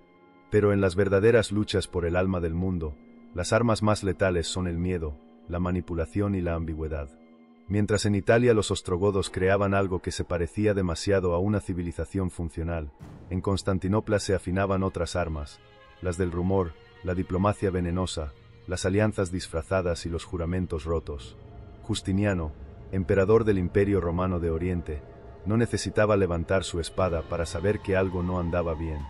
Pero en las verdaderas luchas por el alma del mundo, las armas más letales son el miedo, la manipulación y la ambigüedad. Mientras en Italia los ostrogodos creaban algo que se parecía demasiado a una civilización funcional, en Constantinopla se afinaban otras armas, las del rumor, la diplomacia venenosa, las alianzas disfrazadas y los juramentos rotos. Justiniano, emperador del Imperio Romano de Oriente, no necesitaba levantar su espada para saber que algo no andaba bien.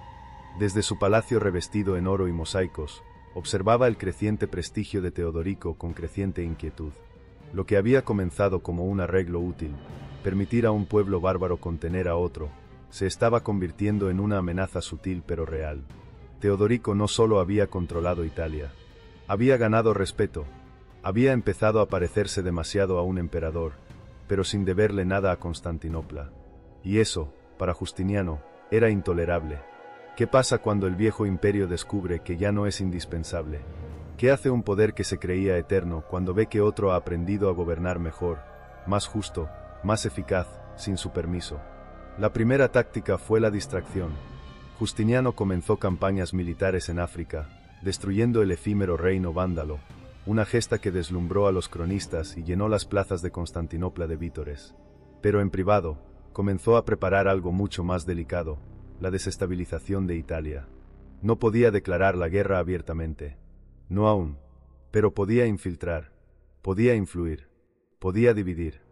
Desde su palacio revestido en oro y mosaicos, observaba el creciente prestigio de Teodorico con creciente inquietud. Lo que había comenzado como un arreglo útil, permitir a un pueblo bárbaro contener a otro, se estaba convirtiendo en una amenaza sutil pero real. Teodorico no solo había controlado Italia, había ganado respeto, había empezado a parecerse demasiado a un emperador, pero sin deberle nada a Constantinopla. Y eso, para Justiniano, era intolerable. ¿Qué pasa cuando el viejo imperio descubre que ya no es indispensable? ¿Qué hace un poder que se creía eterno cuando ve que otro ha aprendido a gobernar mejor, más justo, más eficaz, sin su permiso? La primera táctica fue la distracción. Justiniano comenzó campañas militares en África, destruyendo el efímero reino vándalo, una gesta que deslumbró a los cronistas y llenó las plazas de Constantinopla de vítores. Pero en privado, comenzó a preparar algo mucho más delicado, la desestabilización de Italia. No podía declarar la guerra abiertamente. No aún. Pero podía infiltrar. Podía influir. Podía dividir.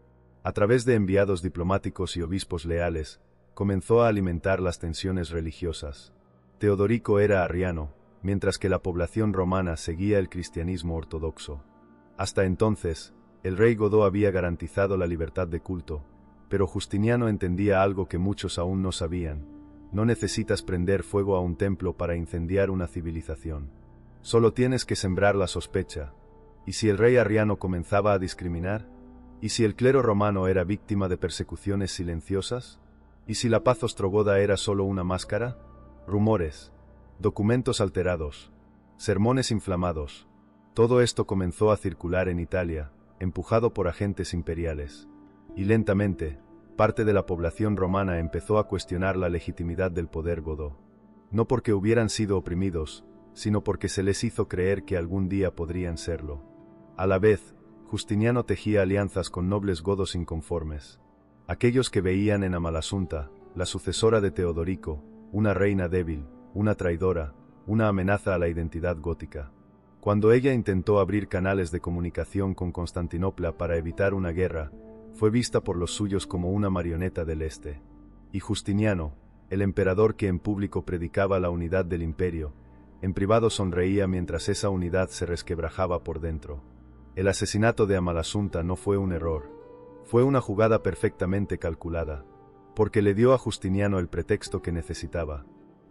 A través de enviados diplomáticos y obispos leales, comenzó a alimentar las tensiones religiosas. Teodorico era arriano, mientras que la población romana seguía el cristianismo ortodoxo. Hasta entonces, el rey Godó había garantizado la libertad de culto, pero Justiniano entendía algo que muchos aún no sabían: no necesitas prender fuego a un templo para incendiar una civilización. Solo tienes que sembrar la sospecha. ¿Y si el rey arriano comenzaba a discriminar? ¿Y si el clero romano era víctima de persecuciones silenciosas? ¿Y si la paz ostrogoda era solo una máscara? Rumores, documentos alterados, sermones inflamados. Todo esto comenzó a circular en Italia, empujado por agentes imperiales. Y lentamente, parte de la población romana empezó a cuestionar la legitimidad del poder godó. No porque hubieran sido oprimidos, sino porque se les hizo creer que algún día podrían serlo. A la vez, Justiniano tejía alianzas con nobles godos inconformes. Aquellos que veían en Amalasunta, la sucesora de Teodorico, una reina débil, una traidora, una amenaza a la identidad gótica. Cuando ella intentó abrir canales de comunicación con Constantinopla para evitar una guerra, fue vista por los suyos como una marioneta del Este. Y Justiniano, el emperador que en público predicaba la unidad del imperio, en privado sonreía mientras esa unidad se resquebrajaba por dentro. El asesinato de Amalasunta no fue un error. Fue una jugada perfectamente calculada, porque le dio a Justiniano el pretexto que necesitaba.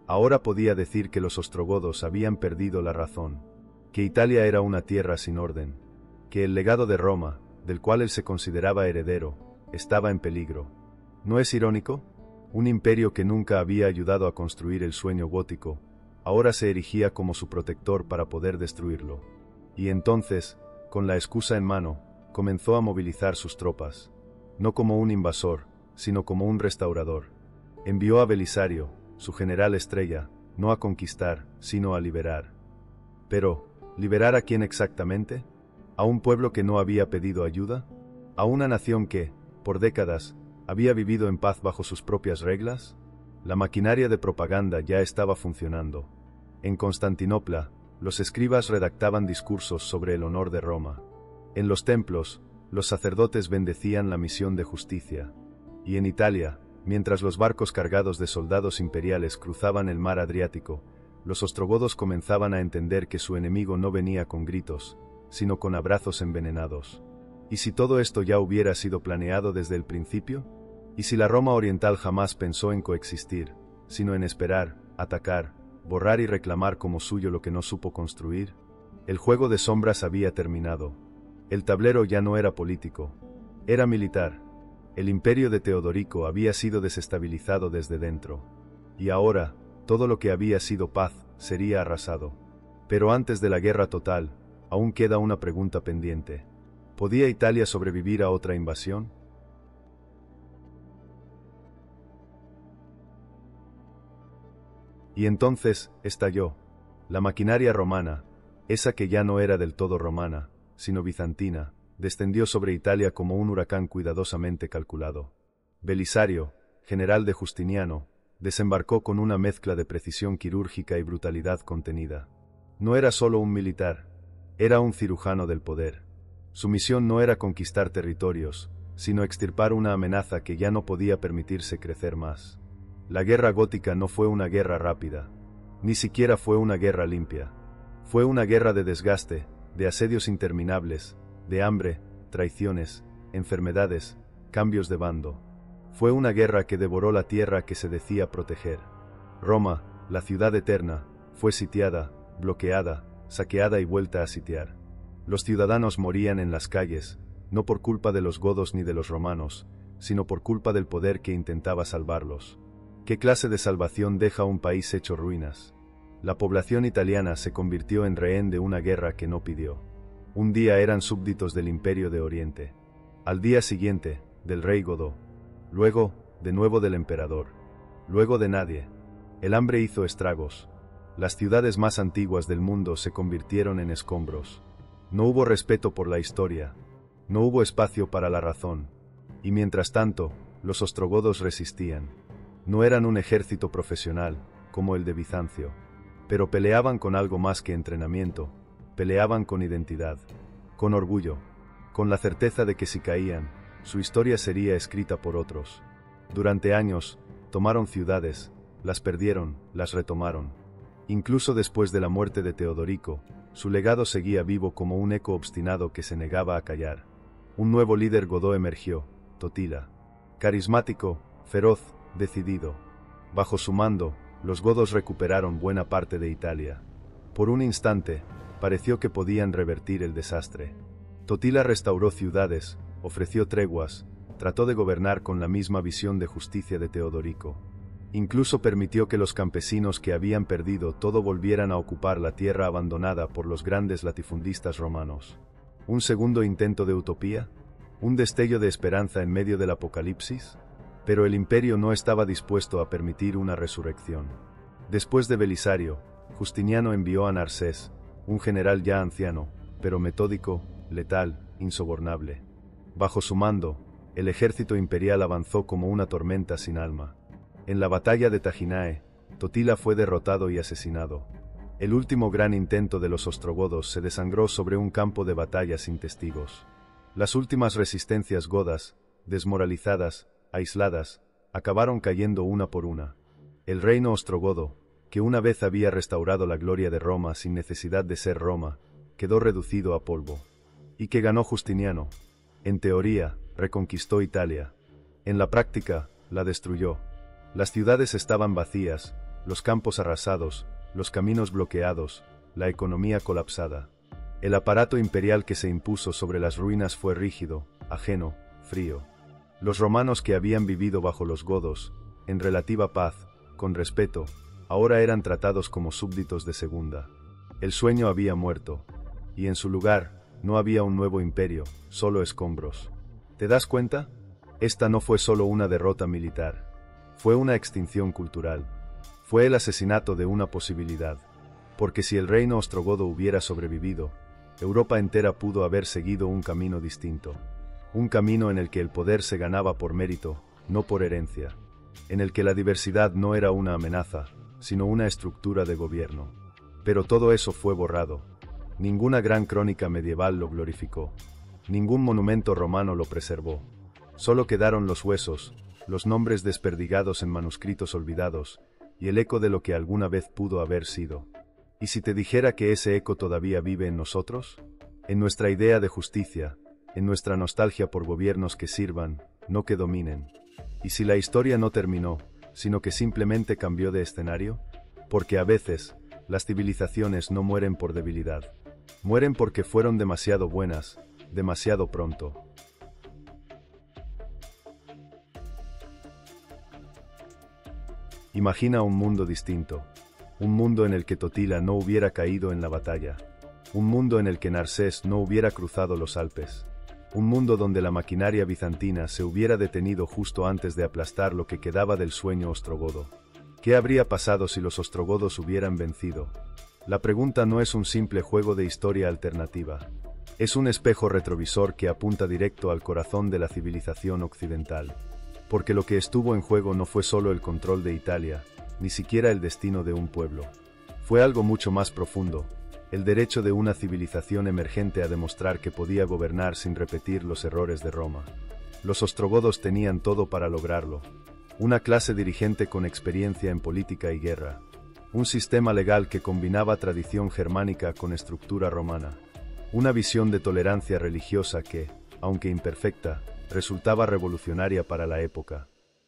Ahora podía decir que los ostrogodos habían perdido la razón, que Italia era una tierra sin orden, que el legado de Roma, del cual él se consideraba heredero, estaba en peligro. ¿No es irónico? Un imperio que nunca había ayudado a construir el sueño gótico, ahora se erigía como su protector para poder destruirlo. Y entonces, con la excusa en mano, comenzó a movilizar sus tropas, no como un invasor, sino como un restaurador. Envió a Belisario, su general estrella, no a conquistar, sino a liberar. Pero, ¿liberar a quién exactamente? ¿A un pueblo que no había pedido ayuda? ¿A una nación que, por décadas, había vivido en paz bajo sus propias reglas? La maquinaria de propaganda ya estaba funcionando. En Constantinopla, los escribas redactaban discursos sobre el honor de Roma. En los templos, los sacerdotes bendecían la misión de justicia. Y en Italia, mientras los barcos cargados de soldados imperiales cruzaban el mar Adriático, los ostrogodos comenzaban a entender que su enemigo no venía con gritos, sino con abrazos envenenados. ¿Y si todo esto ya hubiera sido planeado desde el principio? ¿Y si la Roma oriental jamás pensó en coexistir, sino en esperar, atacar, borrar y reclamar como suyo lo que no supo construir? El juego de sombras había terminado. El tablero ya no era político, era militar. El imperio de Teodorico había sido desestabilizado desde dentro. Y ahora, todo lo que había sido paz, sería arrasado. Pero antes de la guerra total, aún queda una pregunta pendiente. ¿Podía Italia sobrevivir a otra invasión? Y entonces, estalló. La maquinaria romana, esa que ya no era del todo romana, sino bizantina, descendió sobre Italia como un huracán cuidadosamente calculado. Belisario, general de Justiniano, desembarcó con una mezcla de precisión quirúrgica y brutalidad contenida. No era solo un militar, era un cirujano del poder. Su misión no era conquistar territorios, sino extirpar una amenaza que ya no podía permitirse crecer más. La guerra gótica no fue una guerra rápida, ni siquiera fue una guerra limpia. Fue una guerra de desgaste, de asedios interminables, de hambre, traiciones, enfermedades, cambios de bando. Fue una guerra que devoró la tierra que se decía proteger. Roma, la ciudad eterna, fue sitiada, bloqueada, saqueada y vuelta a sitiar. Los ciudadanos morían en las calles, no por culpa de los godos ni de los romanos, sino por culpa del poder que intentaba salvarlos. ¿Qué clase de salvación deja un país hecho ruinas? La población italiana se convirtió en rehén de una guerra que no pidió. Un día eran súbditos del Imperio de Oriente. Al día siguiente, del rey Godó. Luego, de nuevo del emperador. Luego de nadie. El hambre hizo estragos. Las ciudades más antiguas del mundo se convirtieron en escombros. No hubo respeto por la historia. No hubo espacio para la razón. Y mientras tanto, los ostrogodos resistían. No eran un ejército profesional, como el de Bizancio. Pero peleaban con algo más que entrenamiento. Peleaban con identidad. Con orgullo. Con la certeza de que si caían, su historia sería escrita por otros. Durante años, tomaron ciudades, las perdieron, las retomaron. Incluso después de la muerte de Teodorico, su legado seguía vivo como un eco obstinado que se negaba a callar. Un nuevo líder godó emergió, Totila. Carismático, feroz, decidido. Bajo su mando, los godos recuperaron buena parte de Italia. Por un instante, pareció que podían revertir el desastre. Totila restauró ciudades, ofreció treguas, trató de gobernar con la misma visión de justicia de Teodorico. Incluso permitió que los campesinos que habían perdido todo volvieran a ocupar la tierra abandonada por los grandes latifundistas romanos. ¿Un segundo intento de utopía? ¿Un destello de esperanza en medio del apocalipsis? Pero el imperio no estaba dispuesto a permitir una resurrección. Después de Belisario, Justiniano envió a Narsés, un general ya anciano, pero metódico, letal, insobornable. Bajo su mando, el ejército imperial avanzó como una tormenta sin alma. En la batalla de Taginae, Totila fue derrotado y asesinado. El último gran intento de los ostrogodos se desangró sobre un campo de batalla sin testigos. Las últimas resistencias godas, desmoralizadas, aisladas, acabaron cayendo una por una. El reino ostrogodo, que una vez había restaurado la gloria de Roma sin necesidad de ser Roma, quedó reducido a polvo. ¿Y qué ganó Justiniano? En teoría, reconquistó Italia. En la práctica, la destruyó. Las ciudades estaban vacías, los campos arrasados, los caminos bloqueados, la economía colapsada. El aparato imperial que se impuso sobre las ruinas fue rígido, ajeno, frío. Los romanos que habían vivido bajo los godos, en relativa paz, con respeto, ahora eran tratados como súbditos de segunda. El sueño había muerto, y en su lugar, no había un nuevo imperio, solo escombros. ¿Te das cuenta? Esta no fue solo una derrota militar. Fue una extinción cultural. Fue el asesinato de una posibilidad. Porque si el reino ostrogodo hubiera sobrevivido, Europa entera pudo haber seguido un camino distinto. Un camino en el que el poder se ganaba por mérito, no por herencia. En el que la diversidad no era una amenaza, sino una estructura de gobierno. Pero todo eso fue borrado. Ninguna gran crónica medieval lo glorificó. Ningún monumento romano lo preservó. Solo quedaron los huesos, los nombres desperdigados en manuscritos olvidados, y el eco de lo que alguna vez pudo haber sido. ¿Y si te dijera que ese eco todavía vive en nosotros? En nuestra idea de justicia, en nuestra nostalgia por gobiernos que sirvan, no que dominen. ¿Y si la historia no terminó, sino que simplemente cambió de escenario? Porque a veces, las civilizaciones no mueren por debilidad. Mueren porque fueron demasiado buenas, demasiado pronto. Imagina un mundo distinto. Un mundo en el que Totila no hubiera caído en la batalla. Un mundo en el que Narsés no hubiera cruzado los Alpes. Un mundo donde la maquinaria bizantina se hubiera detenido justo antes de aplastar lo que quedaba del sueño ostrogodo. ¿Qué habría pasado si los ostrogodos hubieran vencido? La pregunta no es un simple juego de historia alternativa. Es un espejo retrovisor que apunta directo al corazón de la civilización occidental. Porque lo que estuvo en juego no fue solo el control de Italia, ni siquiera el destino de un pueblo. Fue algo mucho más profundo, el derecho de una civilización emergente a demostrar que podía gobernar sin repetir los errores de Roma. Los ostrogodos tenían todo para lograrlo. Una clase dirigente con experiencia en política y guerra. Un sistema legal que combinaba tradición germánica con estructura romana. Una visión de tolerancia religiosa que, aunque imperfecta, resultaba revolucionaria para la época.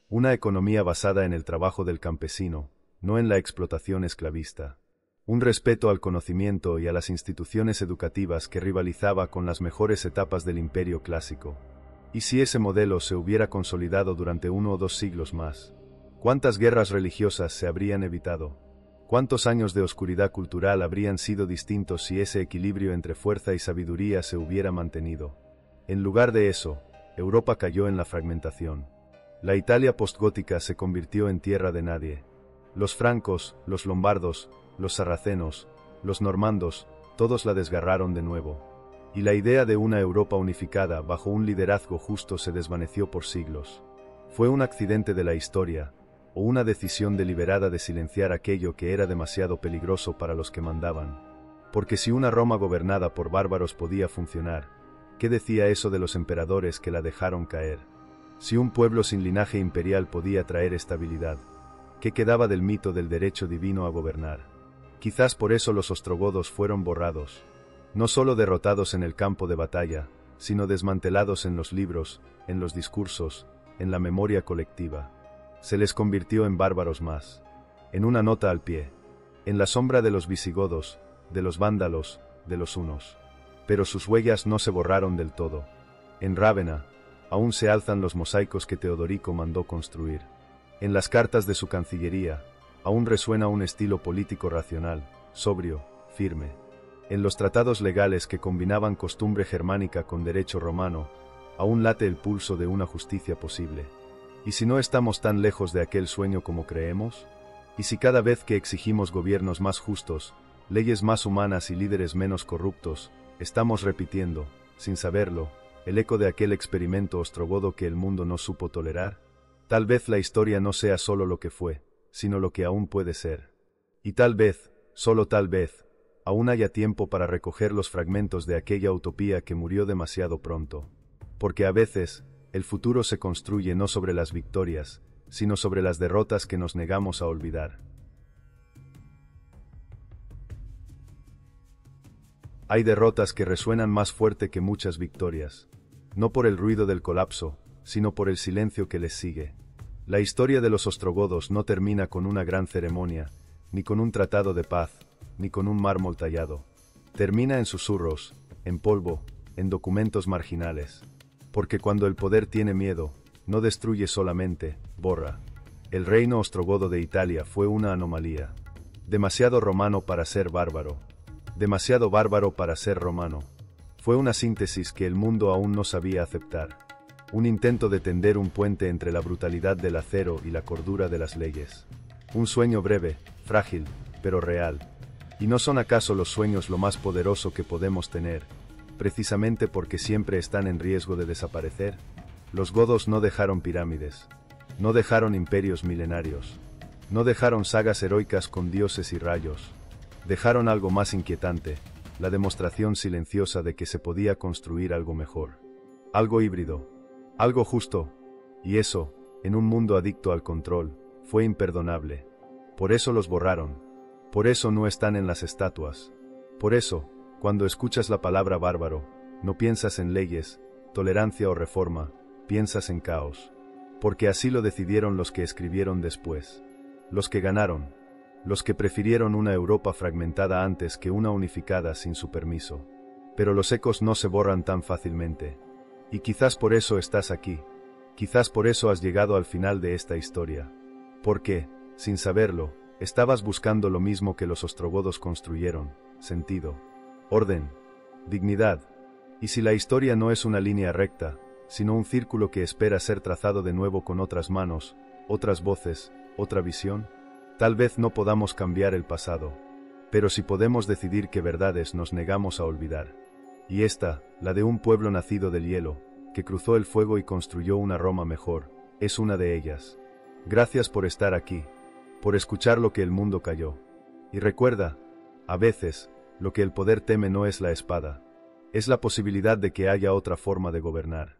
Una economía basada en el trabajo del campesino, no en la explotación esclavista. Un respeto al conocimiento y a las instituciones educativas que rivalizaba con las mejores etapas del imperio clásico. ¿Y si ese modelo se hubiera consolidado durante 1 o 2 siglos más? ¿Cuántas guerras religiosas se habrían evitado? ¿Cuántos años de oscuridad cultural habrían sido distintos si ese equilibrio entre fuerza y sabiduría se hubiera mantenido? En lugar de eso, Europa cayó en la fragmentación. La Italia postgótica se convirtió en tierra de nadie. Los francos, los lombardos, los sarracenos, los normandos, todos la desgarraron de nuevo. Y la idea de una Europa unificada bajo un liderazgo justo se desvaneció por siglos. Fue un accidente de la historia, o una decisión deliberada de silenciar aquello que era demasiado peligroso para los que mandaban. Porque si una Roma gobernada por bárbaros podía funcionar, ¿qué decía eso de los emperadores que la dejaron caer? Si un pueblo sin linaje imperial podía traer estabilidad, ¿qué quedaba del mito del derecho divino a gobernar? Quizás por eso los ostrogodos fueron borrados, no solo derrotados en el campo de batalla, sino desmantelados en los libros, en los discursos, en la memoria colectiva. Se les convirtió en bárbaros más. En una nota al pie. En la sombra de los visigodos, de los vándalos, de los hunos. Pero sus huellas no se borraron del todo. En Rávena, aún se alzan los mosaicos que Teodorico mandó construir. En las cartas de su cancillería, aún resuena un estilo político racional, sobrio, firme. En los tratados legales que combinaban costumbre germánica con derecho romano, aún late el pulso de una justicia posible. ¿Y si no estamos tan lejos de aquel sueño como creemos? ¿Y si cada vez que exigimos gobiernos más justos, leyes más humanas y líderes menos corruptos, estamos repitiendo, sin saberlo, el eco de aquel experimento ostrogodo que el mundo no supo tolerar? Tal vez la historia no sea solo lo que fue, sino lo que aún puede ser. Y tal vez, solo tal vez, aún haya tiempo para recoger los fragmentos de aquella utopía que murió demasiado pronto. Porque a veces, el futuro se construye no sobre las victorias, sino sobre las derrotas que nos negamos a olvidar. Hay derrotas que resuenan más fuerte que muchas victorias, no por el ruido del colapso, sino por el silencio que les sigue. La historia de los ostrogodos no termina con una gran ceremonia, ni con un tratado de paz, ni con un mármol tallado. Termina en susurros, en polvo, en documentos marginales. Porque cuando el poder tiene miedo, no destruye solamente, borra. El reino ostrogodo de Italia fue una anomalía. Demasiado romano para ser bárbaro. Demasiado bárbaro para ser romano. Fue una síntesis que el mundo aún no sabía aceptar. Un intento de tender un puente entre la brutalidad del acero y la cordura de las leyes. Un sueño breve, frágil, pero real. ¿Y no son acaso los sueños lo más poderoso que podemos tener, precisamente porque siempre están en riesgo de desaparecer? Los godos no dejaron pirámides. No dejaron imperios milenarios. No dejaron sagas heroicas con dioses y rayos. Dejaron algo más inquietante, la demostración silenciosa de que se podía construir algo mejor. Algo híbrido. Algo justo. Y eso, en un mundo adicto al control, fue imperdonable. Por eso los borraron. Por eso no están en las estatuas. Por eso, cuando escuchas la palabra bárbaro, no piensas en leyes, tolerancia o reforma, piensas en caos. Porque así lo decidieron los que escribieron después. Los que ganaron. Los que prefirieron una Europa fragmentada antes que una unificada sin su permiso. Pero los ecos no se borran tan fácilmente. Y quizás por eso estás aquí. Quizás por eso has llegado al final de esta historia. Porque, sin saberlo, estabas buscando lo mismo que los ostrogodos construyeron: sentido, orden, dignidad. Y si la historia no es una línea recta, sino un círculo que espera ser trazado de nuevo con otras manos, otras voces, otra visión, tal vez no podamos cambiar el pasado. Pero sí podemos decidir qué verdades nos negamos a olvidar. Y esta, la de un pueblo nacido del hielo, que cruzó el fuego y construyó una Roma mejor, es una de ellas. Gracias por estar aquí, por escuchar lo que el mundo calló. Y recuerda, a veces, lo que el poder teme no es la espada, es la posibilidad de que haya otra forma de gobernar.